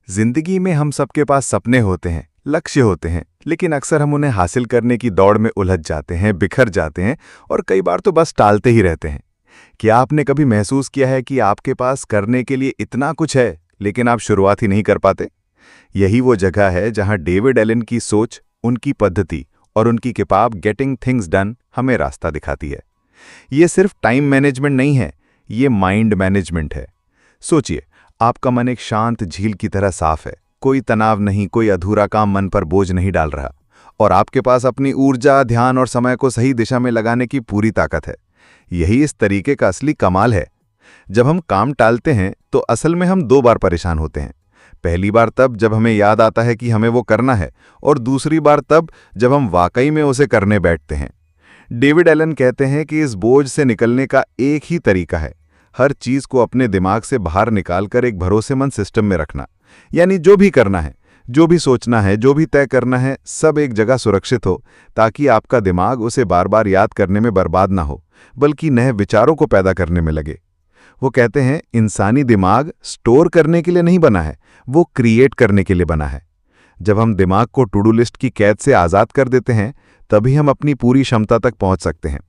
जिंदगी में हम सबके पास सपने होते हैं, लक्ष्य होते हैं, लेकिन अक्सर हम उन्हें हासिल करने की दौड़ में उलझ जाते हैं, बिखर जाते हैं और कई बार तो बस टालते ही रहते हैं। क्या आपने कभी महसूस किया है कि आपके पास करने के लिए इतना कुछ है, लेकिन आप शुरुआत ही नहीं कर पाते? यही वो जगह है जहां डेविड एलन की सोच, उनकी पद्धति और उनकी किताब गेटिंग थिंग्स डन हमें रास्ता दिखाती है। ये सिर्फ टाइम मैनेजमेंट नहीं है, ये माइंड मैनेजमेंट है। सोचिए, आपका मन एक शांत झील की तरह साफ है, कोई तनाव नहीं, कोई अधूरा काम मन पर बोझ नहीं डाल रहा, और आपके पास अपनी ऊर्जा, ध्यान और समय को सही दिशा में लगाने की पूरी ताकत है। यही इस तरीके का असली कमाल है। जब हम काम टालते हैं तो असल में हम दो बार परेशान होते हैं। पहली बार तब जब हमें याद आता है कि हमें वो करना है, और दूसरी बार तब जब हम वाकई में उसे करने बैठते हैं। डेविड एलन कहते हैं कि इस बोझ से निकलने का एक ही तरीका है, हर चीज को अपने दिमाग से बाहर निकालकर एक भरोसेमंद सिस्टम में रखना। यानी जो भी करना है, जो भी सोचना है, जो भी तय करना है, सब एक जगह सुरक्षित हो, ताकि आपका दिमाग उसे बार बार याद करने में बर्बाद ना हो, बल्कि नए विचारों को पैदा करने में लगे। वो कहते हैं, इंसानी दिमाग स्टोर करने के लिए नहीं बना है, वो क्रिएट करने के लिए बना है। जब हम दिमाग को टू डू लिस्ट की कैद से आज़ाद कर देते हैं, तभी हम अपनी पूरी क्षमता तक पहुंच सकते हैं।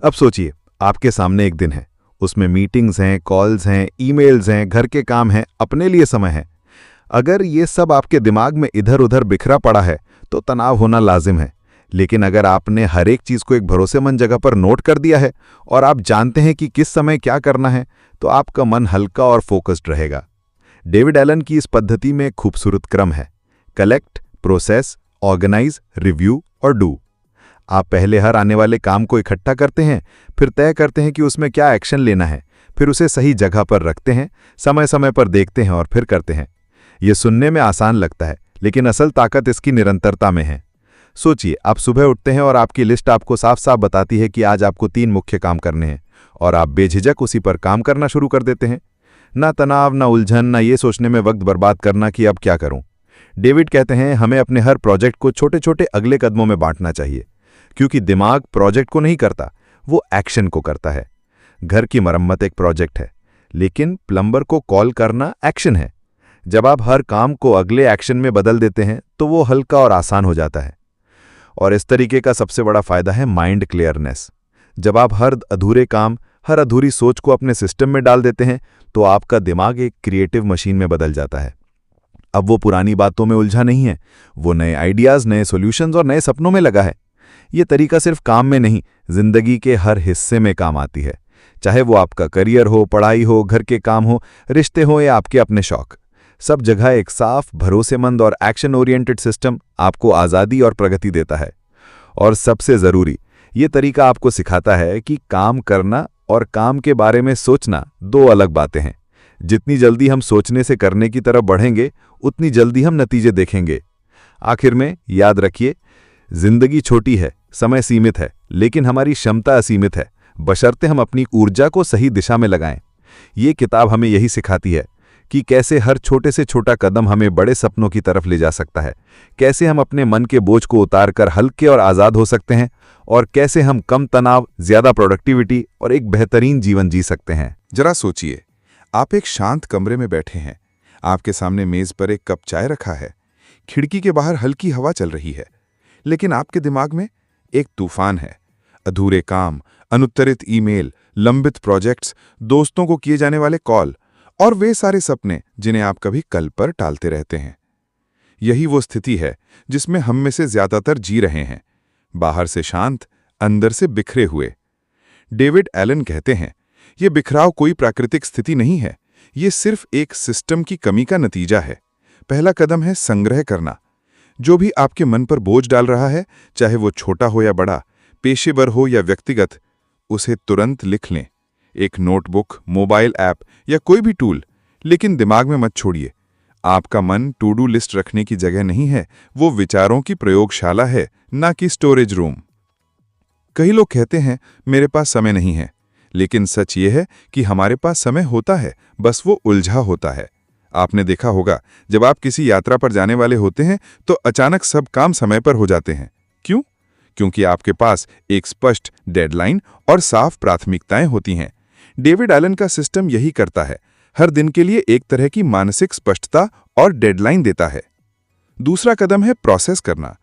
अब सोचिए, आपके सामने एक दिन है, उसमें मीटिंग्स हैं, कॉल्स हैं, ईमेल्स हैं, घर के काम हैं, अपने लिए समय है। अगर ये सब आपके दिमाग में इधर उधर बिखरा पड़ा है तो तनाव होना लाजिम है। लेकिन अगर आपने हर एक चीज को एक भरोसेमंद जगह पर नोट कर दिया है और आप जानते हैं कि किस समय क्या करना है, तो आपका मन हल्का और फोकस्ड रहेगा। डेविड एलन की इस पद्धति में एक खूबसूरत क्रम है: कलेक्ट, प्रोसेस, ऑर्गेनाइज, रिव्यू और डू। आप पहले हर आने वाले काम को इकट्ठा करते हैं, फिर तय करते हैं कि उसमें क्या एक्शन लेना है, फिर उसे सही जगह पर रखते हैं, समय समय पर देखते हैं और फिर करते हैं। यह सुनने में आसान लगता है, लेकिन असल ताकत इसकी निरंतरता में है। सोचिए, आप सुबह उठते हैं और आपकी लिस्ट आपको साफ साफ बताती है कि आज आपको 3 मुख्य काम करने हैं, और आप बेझिझक उसी पर काम करना शुरू कर देते हैं। ना तनाव, ना उलझन, ना ये सोचने में वक्त बर्बाद करना कि अब क्या करूं। डेविड कहते हैं, हमें अपने हर प्रोजेक्ट को छोटे छोटे अगले कदमों में बांटना चाहिए, क्योंकि दिमाग प्रोजेक्ट को नहीं करता, वो एक्शन को करता है। घर की मरम्मत एक प्रोजेक्ट है, लेकिन प्लम्बर को कॉल करना एक्शन है। जब आप हर काम को अगले एक्शन में बदल देते हैं तो वो हल्का और आसान हो जाता है। और इस तरीके का सबसे बड़ा फायदा है माइंड क्लियरनेस। जब आप हर अधूरे काम, हर अधूरी सोच को अपने सिस्टम में डाल देते हैं, तो आपका दिमाग एक क्रिएटिव मशीन में बदल जाता है। अब वो पुरानी बातों में उलझा नहीं है, वो नए आइडियाज, नए सॉल्यूशंस और नए सपनों में लगा है। ये तरीका सिर्फ काम में नहीं, जिंदगी के हर हिस्से में काम आती है। चाहे वो आपका करियर हो, पढ़ाई हो, घर के काम हो, रिश्ते हो या आपके अपने शौक, सब जगह एक साफ, भरोसेमंद और एक्शन ओरिएंटेड सिस्टम आपको आज़ादी और प्रगति देता है। और सबसे ज़रूरी, ये तरीका आपको सिखाता है कि काम करना और काम के बारे में सोचना दो अलग बातें हैं। जितनी जल्दी हम सोचने से करने की तरफ बढ़ेंगे, उतनी जल्दी हम नतीजे देखेंगे। आखिर में याद रखिए, जिंदगी छोटी है, समय सीमित है, लेकिन हमारी क्षमता असीमित है, बशर्ते हम अपनी ऊर्जा को सही दिशा में लगाएं। ये किताब हमें यही सिखाती है कि कैसे हर छोटे से छोटा कदम हमें बड़े सपनों की तरफ ले जा सकता है, कैसे हम अपने मन के बोझ को उतारकर हल्के और आज़ाद हो सकते हैं, और कैसे हम कम तनाव, ज्यादा प्रोडक्टिविटी और एक बेहतरीन जीवन जी सकते हैं। जरा सोचिए, आप एक शांत कमरे में बैठे हैं, आपके सामने मेज पर एक कप चाय रखा है, खिड़की के बाहर हल्की हवा चल रही है, लेकिन आपके दिमाग में एक तूफान है। अधूरे काम, अनुत्तरित ईमेल, लंबित प्रोजेक्ट्स, दोस्तों को किए जाने वाले कॉल और वे सारे सपने जिन्हें आप कभी कल पर टालते रहते हैं। यही वो स्थिति है जिसमें हम में से ज्यादातर जी रहे हैं, बाहर से शांत, अंदर से बिखरे हुए। डेविड एलन कहते हैं, ये बिखराव कोई प्राकृतिक स्थिति नहीं है, ये सिर्फ एक सिस्टम की कमी का नतीजा है। पहला कदम है संग्रह करना। जो भी आपके मन पर बोझ डाल रहा है, चाहे वो छोटा हो या बड़ा, पेशेवर हो या व्यक्तिगत, उसे तुरंत लिख लें। एक नोटबुक, मोबाइल ऐप या कोई भी टूल, लेकिन दिमाग में मत छोड़िए। आपका मन टू डू लिस्ट रखने की जगह नहीं है, वो विचारों की प्रयोगशाला है, ना कि स्टोरेज रूम। कई लोग कहते हैं, मेरे पास समय नहीं है, लेकिन सच ये है कि हमारे पास समय होता है, बस वो उलझा होता है। आपने देखा होगा, जब आप किसी यात्रा पर जाने वाले होते हैं तो अचानक सब काम समय पर हो जाते हैं। क्यों? क्योंकि आपके पास एक स्पष्ट डेडलाइन और साफ प्राथमिकताएं होती हैं। डेविड एलन का सिस्टम यही करता है। हर दिन के लिए एक तरह की मानसिक स्पष्टता और डेडलाइन देता है। दूसरा कदम है प्रोसेस करना।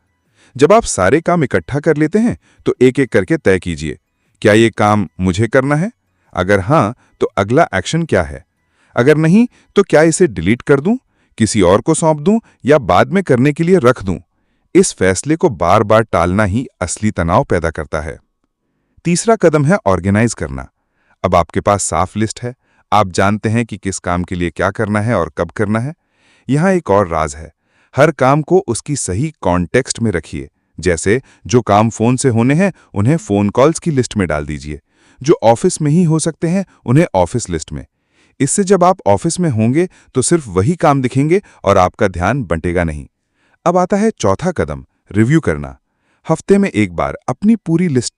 जब आप सारे काम इकट्ठा कर लेते हैं तो एक एक करके तय कीजिए, क्या ये काम मुझे करना है? अगर हाँ, तो अगला एक्शन क्या है? अगर नहीं, तो क्या इसे डिलीट कर दूं, किसी और को सौंप दूं या बाद में करने के लिए रख दूं? इस फैसले को बार बार टालना ही असली तनाव पैदा करता है। तीसरा कदम है ऑर्गेनाइज करना। अब आपके पास साफ लिस्ट है, आप जानते हैं कि किस काम के लिए क्या करना है और कब करना है। यहां एक और राज है, हर काम को उसकी सही कॉन्टेक्स्ट में रखिए। जैसे जो काम फोन से होने हैं उन्हें फोन कॉल्स की लिस्ट में डाल दीजिए, जो ऑफिस में ही हो सकते हैं उन्हें ऑफिस लिस्ट में। इससे जब आप ऑफिस में होंगे तो सिर्फ वही काम दिखेंगे और आपका ध्यान बंटेगा नहीं। अब आता है चौथा कदम, रिव्यू करना। हफ्ते में एक बार अपनी पूरी लिस्ट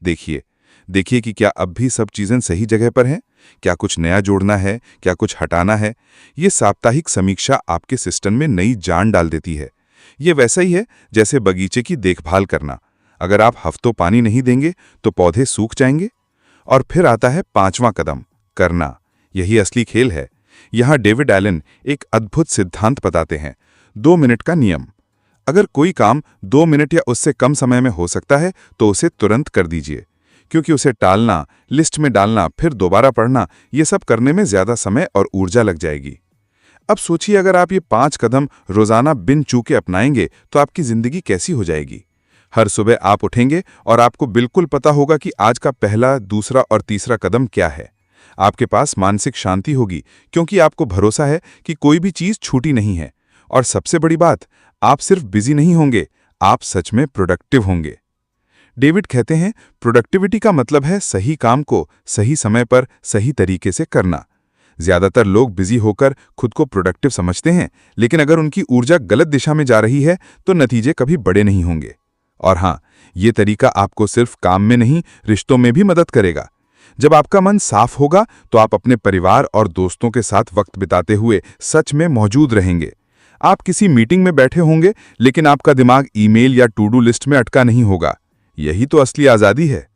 देखिए कि क्या अब भी सब चीजें सही जगह पर हैं, क्या कुछ नया जोड़ना है, क्या कुछ हटाना है। ये साप्ताहिक समीक्षा आपके सिस्टम में नई जान डाल देती है। ये वैसा ही है जैसे बगीचे की देखभाल करना। अगर आप हफ्तों पानी नहीं देंगे तो पौधे सूख जाएंगे। और फिर आता है पांचवां कदम, करना। यही असली खेल है। यहां डेविड एलन एक अद्भुत सिद्धांत बताते हैं, 2 मिनट का नियम। अगर कोई काम 2 मिनट या उससे कम समय में हो सकता है तो उसे तुरंत कर दीजिए, क्योंकि उसे टालना, लिस्ट में डालना, फिर दोबारा पढ़ना, ये सब करने में ज्यादा समय और ऊर्जा लग जाएगी। अब सोचिए, अगर आप ये 5 कदम रोजाना बिन चूके अपनाएंगे तो आपकी जिंदगी कैसी हो जाएगी। हर सुबह आप उठेंगे और आपको बिल्कुल पता होगा कि आज का पहला, दूसरा और तीसरा कदम क्या है। आपके पास मानसिक शांति होगी, क्योंकि आपको भरोसा है कि कोई भी चीज छूटी नहीं है। और सबसे बड़ी बात, आप सिर्फ बिजी नहीं होंगे, आप सच में प्रोडक्टिव होंगे। डेविड कहते हैं, प्रोडक्टिविटी का मतलब है सही काम को सही समय पर सही तरीके से करना। ज्यादातर लोग बिजी होकर खुद को प्रोडक्टिव समझते हैं, लेकिन अगर उनकी ऊर्जा गलत दिशा में जा रही है तो नतीजे कभी बड़े नहीं होंगे। और हाँ, ये तरीका आपको सिर्फ काम में नहीं, रिश्तों में भी मदद करेगा। जब आपका मन साफ होगा तो आप अपने परिवार और दोस्तों के साथ वक्त बिताते हुए सच में मौजूद रहेंगे। आप किसी मीटिंग में बैठे होंगे, लेकिन आपका दिमाग ईमेल या टू डू लिस्ट में अटका नहीं होगा। यही तो असली आज़ादी है।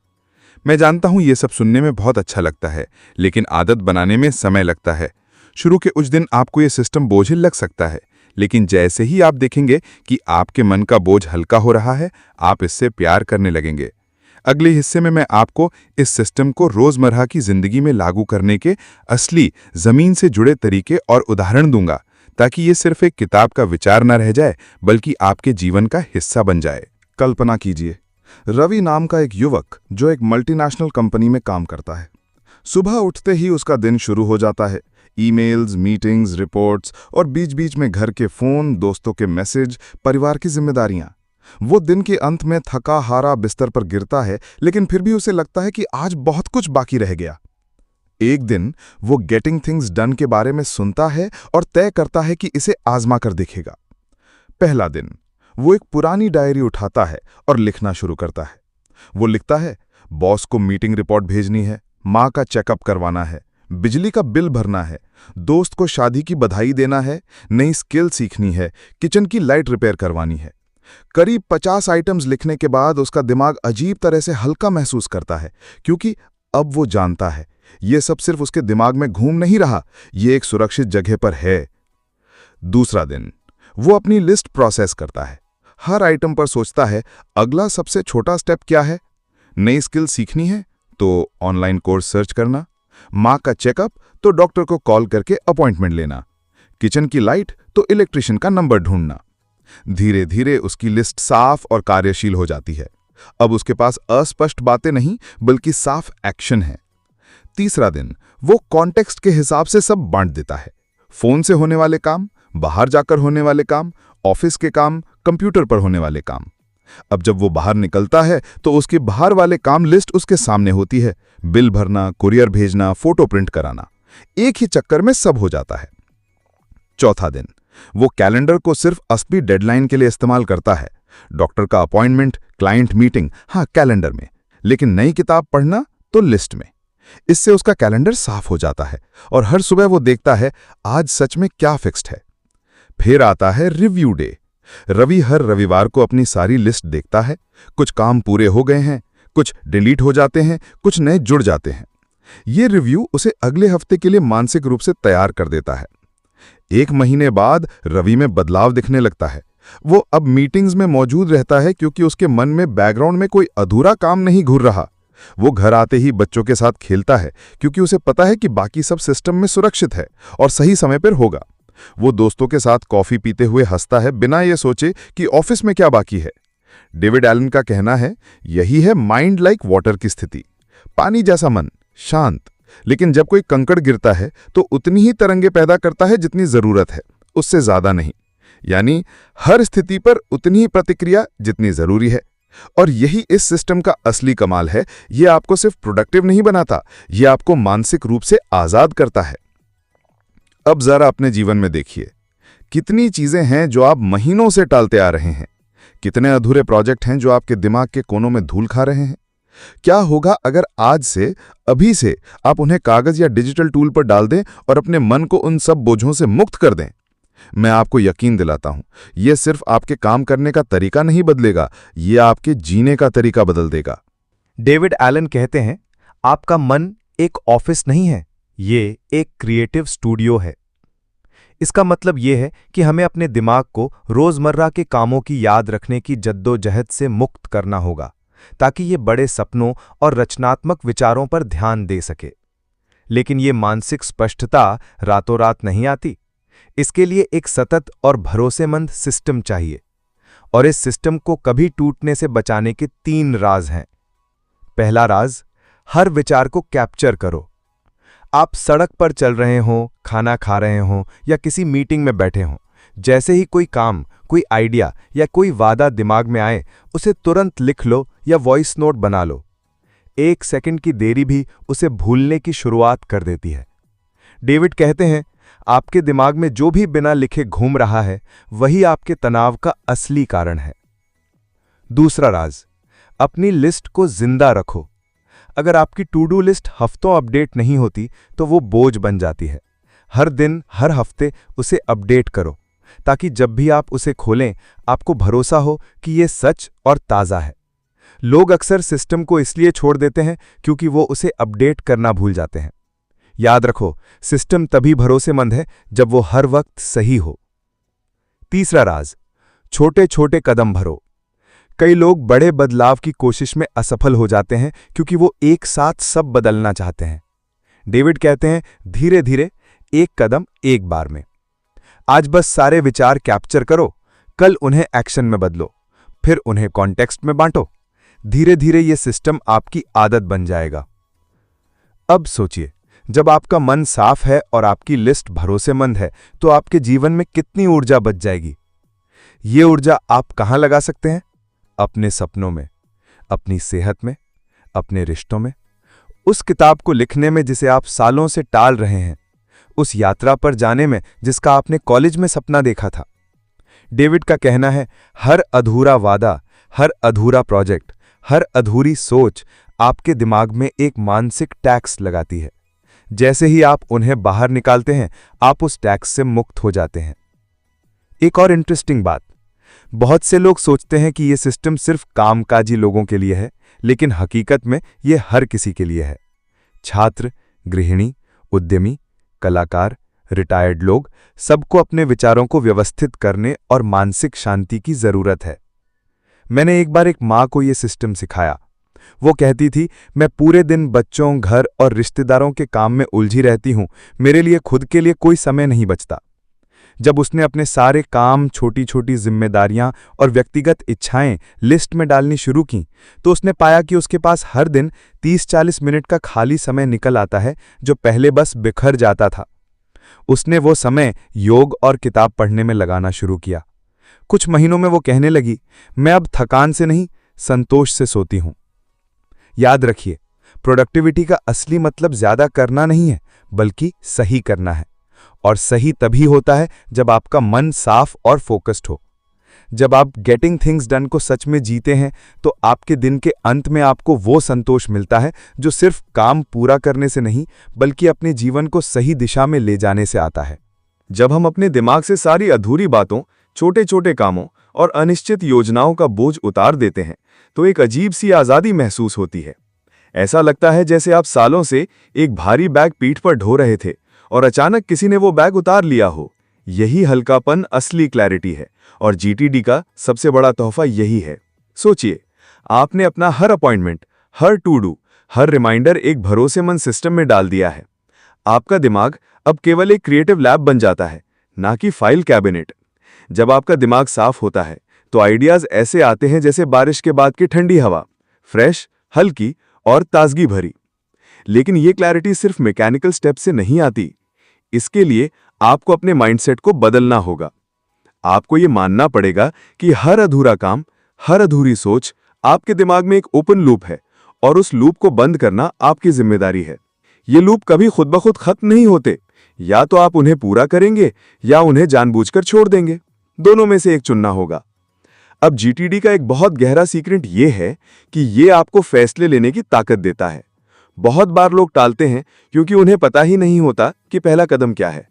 मैं जानता हूं ये सब सुनने में बहुत अच्छा लगता है, लेकिन आदत बनाने में समय लगता है। शुरू के कुछ दिन आपको ये सिस्टम बोझिल लग सकता है, लेकिन जैसे ही आप देखेंगे कि आपके मन का बोझ हल्का हो रहा है, आप इससे प्यार करने लगेंगे। अगले हिस्से में मैं आपको इस सिस्टम को रोजमर्रा की जिंदगी में लागू करने के असली जमीन से जुड़े तरीके और उदाहरण दूंगा, ताकि ये सिर्फ एक किताब का विचार न रह जाए, बल्कि आपके जीवन का हिस्सा बन जाए। कल्पना कीजिए, रवि नाम का एक युवक जो एक मल्टीनेशनल कंपनी में काम करता है। सुबह उठते ही उसका दिन शुरू हो जाता है। ईमेल्स, मीटिंग्स, रिपोर्ट्स और बीच बीच में घर के फोन, दोस्तों के मैसेज, परिवार की जिम्मेदारियां। वो दिन के अंत में थका हारा बिस्तर पर गिरता है, लेकिन फिर भी उसे लगता है कि आज बहुत कुछ बाकी रह गया। एक दिन वो गेटिंग थिंग्स डन के बारे में सुनता है और तय करता है कि इसे आजमा कर देखेगा। पहला दिन, वो एक पुरानी डायरी उठाता है और लिखना शुरू करता है। वो लिखता है, बॉस को मीटिंग रिपोर्ट भेजनी है, माँ का चेकअप करवाना है, बिजली का बिल भरना है, दोस्त को शादी की बधाई देना है, नई स्किल सीखनी है, किचन की लाइट रिपेयर करवानी है। करीब 50 आइटम्स लिखने के बाद उसका दिमाग अजीब तरह से हल्का महसूस करता है, क्योंकि अब वो जानता है ये सब सिर्फ उसके दिमाग में घूम नहीं रहा, ये एक सुरक्षित जगह पर है। दूसरा दिन, वो अपनी लिस्ट प्रोसेस करता है। हर आइटम पर सोचता है, अगला सबसे छोटा स्टेप क्या है? नई स्किल सीखनी है तो ऑनलाइन कोर्स सर्च करना, माँ का चेकअप तो डॉक्टर को कॉल करके अपॉइंटमेंट लेना, किचन की लाइट तो इलेक्ट्रिशियन का नंबर ढूंढना। धीरे धीरे उसकी लिस्ट साफ और कार्यशील हो जाती है। अब उसके पास अस्पष्ट बातें नहीं, बल्कि साफ एक्शन है। तीसरा दिन, वो कॉन्टेक्स्ट के हिसाब से सब बांट देता है। फोन से होने वाले काम, बाहर जाकर होने वाले काम, ऑफिस के काम, कंप्यूटर पर होने वाले काम। अब जब वो बाहर निकलता है तो उसके बाहर वाले काम लिस्ट उसके सामने होती है। बिल भरना, कुरियर भेजना, फोटो प्रिंट कराना, एक ही चक्कर में सब हो जाता है। चौथा दिन, वो कैलेंडर को सिर्फ असली डेडलाइन के लिए इस्तेमाल करता है। डॉक्टर का अपॉइंटमेंट, क्लाइंट मीटिंग, हाँ कैलेंडर में, लेकिन नई किताब पढ़ना तो लिस्ट में। इससे उसका कैलेंडर साफ हो जाता है और हर सुबह वो देखता है आज सच में क्या फिक्स्ड है। फिर आता है रिव्यू डे। रवि हर रविवार को अपनी सारी लिस्ट देखता है। कुछ काम पूरे हो गए हैं, कुछ डिलीट हो जाते हैं, कुछ नए जुड़ जाते हैं। ये रिव्यू उसे अगले हफ्ते के लिए मानसिक रूप से तैयार कर देता है। 1 महीने बाद रवि में बदलाव दिखने लगता है। वो अब मीटिंग्स में मौजूद रहता है क्योंकि उसके मन में बैकग्राउंड में कोई अधूरा काम नहीं घूर रहा। वो घर आते ही बच्चों के साथ खेलता है क्योंकि उसे पता है कि बाकी सब सिस्टम में सुरक्षित है और सही समय पर होगा। वो दोस्तों के साथ कॉफी पीते हुए हंसता है बिना ये सोचे कि ऑफिस में क्या बाकी है। डेविड एलन का कहना है, यही है माइंड लाइक वाटर की स्थिति। पानी जैसा मन, शांत, लेकिन जब कोई कंकड़ गिरता है तो उतनी ही तरंगे पैदा करता है जितनी जरूरत है, उससे ज्यादा नहीं। यानी हर स्थिति पर उतनी ही प्रतिक्रिया जितनी जरूरी है। और यही इस सिस्टम का असली कमाल है। ये आपको सिर्फ प्रोडक्टिव नहीं बनाता, ये आपको मानसिक रूप से आजाद करता है। अब जरा अपने जीवन में देखिए, कितनी चीजें हैं जो आप महीनों से टालते आ रहे हैं। कितने अधूरे प्रोजेक्ट हैं जो आपके दिमाग के कोनों में धूल खा रहे हैं। क्या होगा अगर आज से, अभी से आप उन्हें कागज या डिजिटल टूल पर डाल दें और अपने मन को उन सब बोझों से मुक्त कर दें? मैं आपको यकीन दिलाता हूं, यह सिर्फ आपके काम करने का तरीका नहीं बदलेगा, यह आपके जीने का तरीका बदल देगा। डेविड एलन कहते हैं, आपका मन एक ऑफिस नहीं है, ये एक क्रिएटिव स्टूडियो है। इसका मतलब यह है कि हमें अपने दिमाग को रोजमर्रा के कामों की याद रखने की जद्दोजहद से मुक्त करना होगा, ताकि ये बड़े सपनों और रचनात्मक विचारों पर ध्यान दे सके। लेकिन ये मानसिक स्पष्टता रातों रात नहीं आती। इसके लिए एक सतत और भरोसेमंद सिस्टम चाहिए। और इस सिस्टम को कभी टूटने से बचाने के 3 राज हैं। पहला राज, हर विचार को कैप्चर करो। आप सड़क पर चल रहे हों, खाना खा रहे हों या किसी मीटिंग में बैठे हों, जैसे ही कोई काम, कोई आइडिया या कोई वादा दिमाग में आए, उसे तुरंत लिख लो या वॉइस नोट बना लो। 1 सेकंड की देरी भी उसे भूलने की शुरुआत कर देती है। डेविड कहते हैं, आपके दिमाग में जो भी बिना लिखे घूम रहा है, वही आपके तनाव का असली कारण है। दूसरा राज, अपनी लिस्ट को जिंदा रखो। अगर आपकी टू डू लिस्ट हफ्तों अपडेट नहीं होती तो वो बोझ बन जाती है। हर दिन, हर हफ्ते उसे अपडेट करो, ताकि जब भी आप उसे खोलें, आपको भरोसा हो कि ये सच और ताज़ा है। लोग अक्सर सिस्टम को इसलिए छोड़ देते हैं क्योंकि वो उसे अपडेट करना भूल जाते हैं। याद रखो, सिस्टम तभी भरोसेमंद है जब वो हर वक्त सही हो। तीसरा राज, छोटे छोटे कदम भरो। कई लोग बड़े बदलाव की कोशिश में असफल हो जाते हैं क्योंकि वो एक साथ सब बदलना चाहते हैं। डेविड कहते हैं, धीरे धीरे, एक कदम एक बार में। आज बस सारे विचार कैप्चर करो, कल उन्हें एक्शन में बदलो, फिर उन्हें कॉन्टेक्स्ट में बांटो। धीरे धीरे ये सिस्टम आपकी आदत बन जाएगा। अब सोचिए, जब आपका मन साफ है और आपकी लिस्ट भरोसेमंद है, तो आपके जीवन में कितनी ऊर्जा बच जाएगी। ये ऊर्जा आप कहाँ लगा सकते हैं? अपने सपनों में, अपनी सेहत में, अपने रिश्तों में, उस किताब को लिखने में जिसे आप सालों से टाल रहे हैं, उस यात्रा पर जाने में जिसका आपने कॉलेज में सपना देखा था। डेविड का कहना है, हर अधूरा वादा, हर अधूरा प्रोजेक्ट, हर अधूरी सोच आपके दिमाग में एक मानसिक टैक्स लगाती है। जैसे ही आप उन्हें बाहर निकालते हैं, आप उस टैक्स से मुक्त हो जाते हैं। एक और इंटरेस्टिंग बात, बहुत से लोग सोचते हैं कि यह सिस्टम सिर्फ कामकाजी लोगों के लिए है, लेकिन हकीकत में यह हर किसी के लिए है। छात्र, गृहिणी, उद्यमी, कलाकार, रिटायर्ड लोग, सबको अपने विचारों को व्यवस्थित करने और मानसिक शांति की जरूरत है। मैंने एक बार एक माँ को यह सिस्टम सिखाया। वो कहती थी, मैं पूरे दिन बच्चों, घर और रिश्तेदारों के काम में उलझी रहती हूं, मेरे लिए खुद के लिए कोई समय नहीं बचता। जब उसने अपने सारे काम, छोटी छोटी जिम्मेदारियां और व्यक्तिगत इच्छाएं लिस्ट में डालनी शुरू की, तो उसने पाया कि उसके पास हर दिन 30-40 मिनट का खाली समय निकल आता है, जो पहले बस बिखर जाता था। उसने वो समय योग और किताब पढ़ने में लगाना शुरू किया। कुछ महीनों में वो कहने लगी, मैं अब थकान से नहीं, संतोष से सोती हूं। याद रखिए, प्रोडक्टिविटी का असली मतलब ज्यादा करना नहीं है, बल्कि सही करना है। और सही तभी होता है जब आपका मन साफ और फोकस्ड हो। जब आप गेटिंग थिंग्स डन को सच में जीते हैं, तो आपके दिन के अंत में आपको वो संतोष मिलता है जो सिर्फ काम पूरा करने से नहीं, बल्कि अपने जीवन को सही दिशा में ले जाने से आता है। जब हम अपने दिमाग से सारी अधूरी बातों, छोटे छोटे कामों और अनिश्चित योजनाओं का बोझ उतार देते हैं, तो एक अजीब सी आज़ादी महसूस होती है। ऐसा लगता है जैसे आप सालों से एक भारी बैग पीठ पर ढो रहे थे और अचानक किसी ने वो बैग उतार लिया हो। यही हल्कापन असली क्लैरिटी है और जीटीडी का सबसे बड़ा तोहफा यही है। सोचिए, आपने अपना हर अपॉइंटमेंट, हर टू डू, हर रिमाइंडर एक भरोसेमंद सिस्टम में डाल दिया है। आपका दिमाग अब केवल एक क्रिएटिव लैब बन जाता है, ना कि फाइल कैबिनेट। जब आपका दिमाग साफ होता है तो आइडियाज ऐसे आते हैं जैसे बारिश के बाद की ठंडी हवा, फ्रेश, हल्की और ताजगी भरी। लेकिन ये क्लैरिटी सिर्फ मैकेनिकल स्टेप से नहीं आती। इसके लिए आपको अपने माइंडसेट को बदलना होगा। आपको ये मानना पड़ेगा कि हर अधूरा काम, हर अधूरी सोच आपके दिमाग में एक ओपन लूप है और उस लूप को बंद करना आपकी जिम्मेदारी है। ये लूप कभी खुद ब खुद खत्म नहीं होते। या तो आप उन्हें पूरा करेंगे या उन्हें जानबूझकर छोड़ देंगे। दोनों में से एक चुनना होगा। अब जीटीडी का एक बहुत गहरा सीक्रेट ये है कि ये आपको फैसले लेने की ताकत देता है। बहुत बार लोग टालते हैं क्योंकि उन्हें पता ही नहीं होता कि पहला कदम क्या है।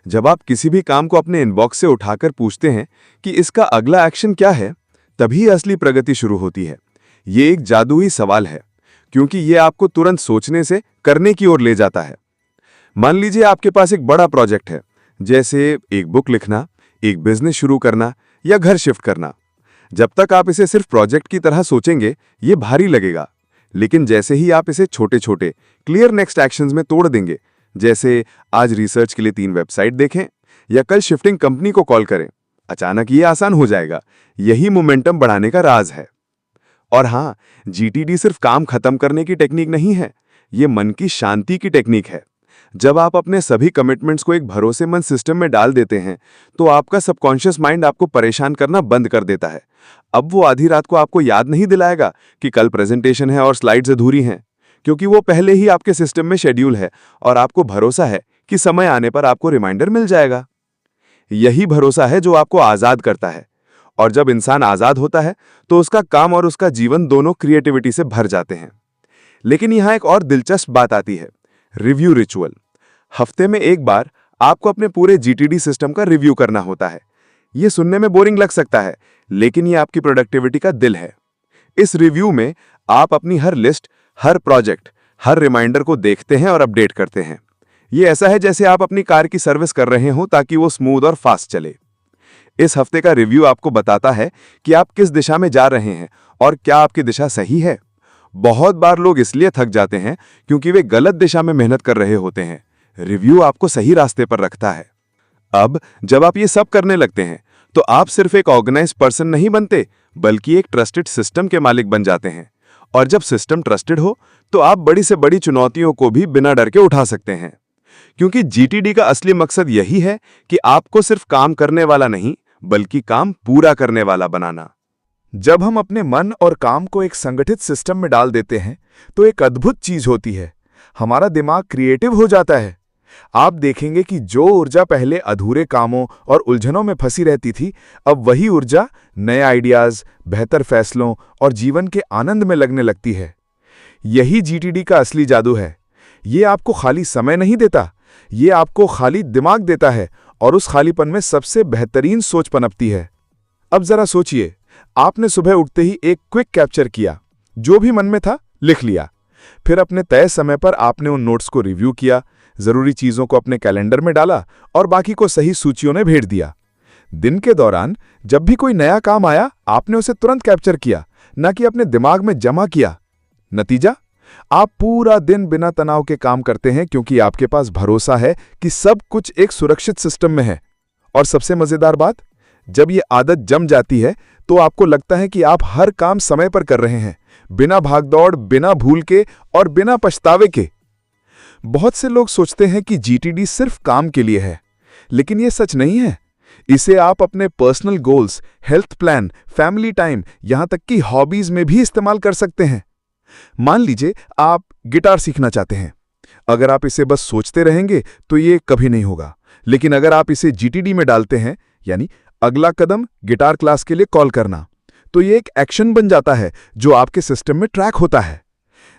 जब आप किसी भी काम को अपने इनबॉक्स से उठाकर पूछते हैं कि इसका अगला एक्शन क्या है, तभी असली प्रगति शुरू होती है। ये एक जादुई सवाल है क्योंकि ये आपको तुरंत सोचने से करने की ओर ले जाता है। मान लीजिए आपके पास एक बड़ा प्रोजेक्ट है, जैसे एक बुक लिखना, एक बिजनेस शुरू करना या घर शिफ्ट करना। जब तक आप इसे सिर्फ प्रोजेक्ट की तरह सोचेंगे, ये भारी लगेगा। लेकिन जैसे ही आप इसे छोटे छोटे क्लियर नेक्स्ट एक्शंस में तोड़ देंगे, जैसे आज रिसर्च के लिए 3 वेबसाइट देखें या कल शिफ्टिंग कंपनी को कॉल करें, अचानक ये आसान हो जाएगा। यही मोमेंटम बढ़ाने का राज है। और हाँ, जीटीडी सिर्फ काम खत्म करने की टेक्निक नहीं है, ये मन की शांति की टेक्निक है। जब आप अपने सभी कमिटमेंट्स को एक भरोसेमंद सिस्टम में डाल देते हैं, तो आपका सबकॉन्शियस माइंड आपको परेशान करना बंद कर देता है। अब वो आधी रात को आपको याद नहीं दिलाएगा कि कल प्रेजेंटेशन है और स्लाइड्स अधूरी हैं, क्योंकि वो पहले ही आपके सिस्टम में शेड्यूल है और आपको भरोसा है कि समय आने पर आपको रिमाइंडर मिल जाएगा। यही भरोसा है जो आपको आज़ाद करता है। और जब इंसान आज़ाद होता है तो उसका काम और उसका जीवन दोनों क्रिएटिविटी से भर जाते हैं। लेकिन यहाँ एक और दिलचस्प बात आती है, रिव्यू रिचुअल। हफ्ते में एक बार आपको अपने पूरे जीटीडी सिस्टम का रिव्यू करना होता है। ये सुनने में बोरिंग लग सकता है, लेकिन ये आपकी प्रोडक्टिविटी का दिल है। इस रिव्यू में आप अपनी हर लिस्ट, हर प्रोजेक्ट, हर रिमाइंडर को देखते हैं और अपडेट करते हैं। ये ऐसा है जैसे आप अपनी कार की सर्विस कर रहे हो ताकि वो स्मूथ और फास्ट चले। इस हफ्ते का रिव्यू आपको बताता है कि आप किस दिशा में जा रहे हैं और क्या आपकी दिशा सही है। बहुत बार लोग इसलिए थक जाते हैं क्योंकि वे गलत दिशा में मेहनत कर रहे होते हैं। रिव्यू आपको सही रास्ते पर रखता है। अब जब आप ये सब करने लगते हैं तो आप सिर्फ एक ऑर्गेनाइज्ड पर्सन नहीं बनते, बल्कि एक ट्रस्टेड सिस्टम के मालिक बन जाते हैं। और जब सिस्टम ट्रस्टेड हो तो आप बड़ी से बड़ी चुनौतियों को भी बिना डर के उठा सकते हैं। क्योंकि जीटीडी का असली मकसद यही है कि आपको सिर्फ काम करने वाला नहीं, बल्कि काम पूरा करने वाला बनाना। जब हम अपने मन और काम को एक संगठित सिस्टम में डाल देते हैं तो एक अद्भुत चीज होती है, हमारा दिमाग क्रिएटिव हो जाता है। आप देखेंगे कि जो ऊर्जा पहले अधूरे कामों और उलझनों में फंसी रहती थी, अब वही ऊर्जा नए आइडियाज, बेहतर फैसलों और जीवन के आनंद में लगने लगती है। यही जीटीडी का असली जादू है। ये आपको खाली समय नहीं देता, ये आपको खाली दिमाग देता है और उस खालीपन में सबसे बेहतरीन सोच पनपती है। अब जरा सोचिए, आपने सुबह उठते ही एक क्विक कैप्चर किया, जो भी मन में था लिख लिया। फिर अपने तय समय पर आपने उन नोट्स को रिव्यू किया, जरूरी चीजों को अपने कैलेंडर में डाला और बाकी को सही सूचियों में भेज दिया। दिन के दौरान जब भी कोई नया काम आया, आपने उसे तुरंत कैप्चर किया, न कि अपने दिमाग में जमा किया। नतीजा, आप पूरा दिन बिना तनाव के काम करते हैं क्योंकि आपके पास भरोसा है कि सब कुछ एक सुरक्षित सिस्टम में है। और सबसे मजेदार बात, जब ये आदत जम जाती है तो आपको लगता है कि आप हर काम समय पर कर रहे हैं, बिना भागदौड़, बिना भूल के और बिना पछतावे के। बहुत से लोग सोचते हैं कि जीटीडी सिर्फ काम के लिए है, लेकिन ये सच नहीं है। इसे आप अपने personal goals, health plan, family time, यहां तक कि हॉबीज में भी इस्तेमाल कर सकते हैं। मान लीजिए आप गिटार सीखना चाहते हैं। अगर आप इसे बस सोचते रहेंगे तो ये कभी नहीं होगा, लेकिन अगर आप इसे जीटीडी में डालते हैं, यानी अगला कदम गिटार क्लास के लिए कॉल करना, तो ये एक एक्शन बन जाता है जो आपके सिस्टम में ट्रैक होता है।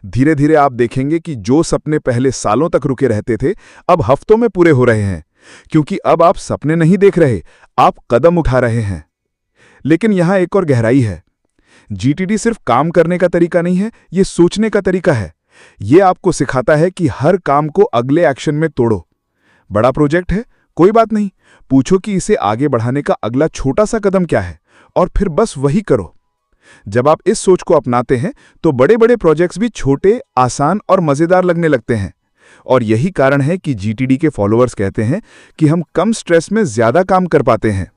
धीरे धीरे आप देखेंगे कि जो सपने पहले सालों तक रुके रहते थे, अब हफ्तों में पूरे हो रहे हैं, क्योंकि अब आप सपने नहीं देख रहे, आप कदम उठा रहे हैं। लेकिन यहां एक और गहराई है। जीटीडी सिर्फ काम करने का तरीका नहीं है, ये सोचने का तरीका है। ये आपको सिखाता है कि हर काम को अगले एक्शन में तोड़ो। बड़ा प्रोजेक्ट है, कोई बात नहीं, पूछो कि इसे आगे बढ़ाने का अगला छोटा सा कदम क्या है और फिर बस वही करो। जब आप इस सोच को अपनाते हैं तो बड़े बड़े प्रोजेक्ट्स भी छोटे, आसान और मजेदार लगने लगते हैं। और यही कारण है कि जीटीडी के फॉलोअर्स कहते हैं कि हम कम स्ट्रेस में ज्यादा काम कर पाते हैं।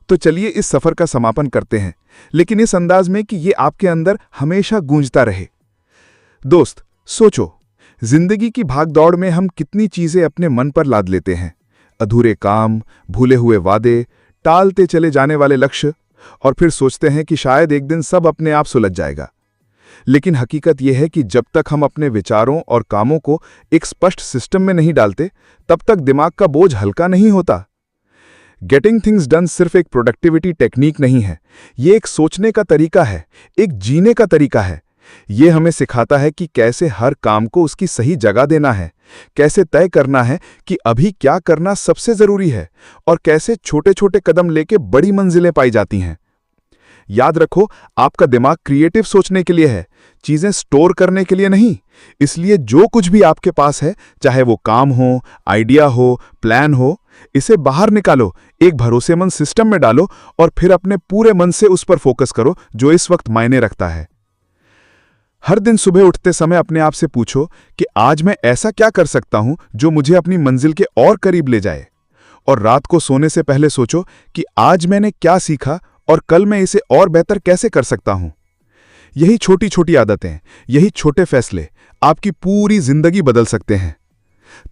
तो चलिए इस सफर का समापन करते हैं, लेकिन इस अंदाज में कि ये आपके अंदर हमेशा गूंजता रहे। दोस्त, सोचो, जिंदगी की भागदौड़ में हम कितनी चीजें अपने मन पर लाद लेते हैं। अधूरे काम, भूले हुए वादे, टालते चले जाने वाले लक्ष्य, और फिर सोचते हैं कि शायद एक दिन सब अपने आप सुलझ जाएगा। लेकिन हकीकत यह है कि जब तक हम अपने विचारों और कामों को एक स्पष्ट सिस्टम में नहीं डालते, तब तक दिमाग का बोझ हल्का नहीं होता। गेटिंग थिंग्स डन सिर्फ एक प्रोडक्टिविटी टेक्निक नहीं है, ये एक सोचने का तरीका है, एक जीने का तरीका है। ये हमें सिखाता है कि कैसे हर काम को उसकी सही जगह देना है, कैसे तय करना है कि अभी क्या करना सबसे जरूरी है, और कैसे छोटे छोटे कदम लेके बड़ी मंजिलें पाई जाती हैं। याद रखो, आपका दिमाग क्रिएटिव सोचने के लिए है, चीजें स्टोर करने के लिए नहीं। इसलिए जो कुछ भी आपके पास है, चाहे वो काम हो, आइडिया हो, प्लान हो, इसे बाहर निकालो, एक भरोसेमंद सिस्टम में डालो और फिर अपने पूरे मन से उस पर फोकस करो जो इस वक्त मायने रखता है। हर दिन सुबह उठते समय अपने आप से पूछो कि आज मैं ऐसा क्या कर सकता हूं जो मुझे अपनी मंजिल के और करीब ले जाए। और रात को सोने से पहले सोचो कि आज मैंने क्या सीखा और कल मैं इसे और बेहतर कैसे कर सकता हूं। यही छोटी छोटी आदतें, यही छोटे फैसले आपकी पूरी जिंदगी बदल सकते हैं।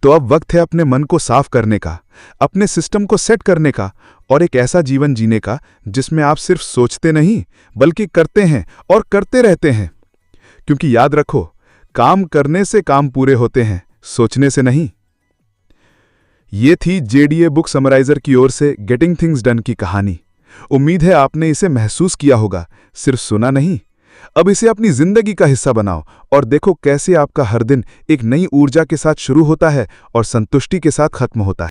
तो अब वक्त है अपने मन को साफ करने का, अपने सिस्टम को सेट करने का और एक ऐसा जीवन जीने का जिसमें आप सिर्फ सोचते नहीं बल्कि करते हैं और करते रहते हैं। क्योंकि याद रखो, काम करने से काम पूरे होते हैं, सोचने से नहीं। ये थी जेडीए बुक समराइजर की ओर से गेटिंग थिंग्स डन की कहानी। उम्मीद है आपने इसे महसूस किया होगा, सिर्फ सुना नहीं। अब इसे अपनी जिंदगी का हिस्सा बनाओ और देखो कैसे आपका हर दिन एक नई ऊर्जा के साथ शुरू होता है और संतुष्टि के साथ खत्म होता है।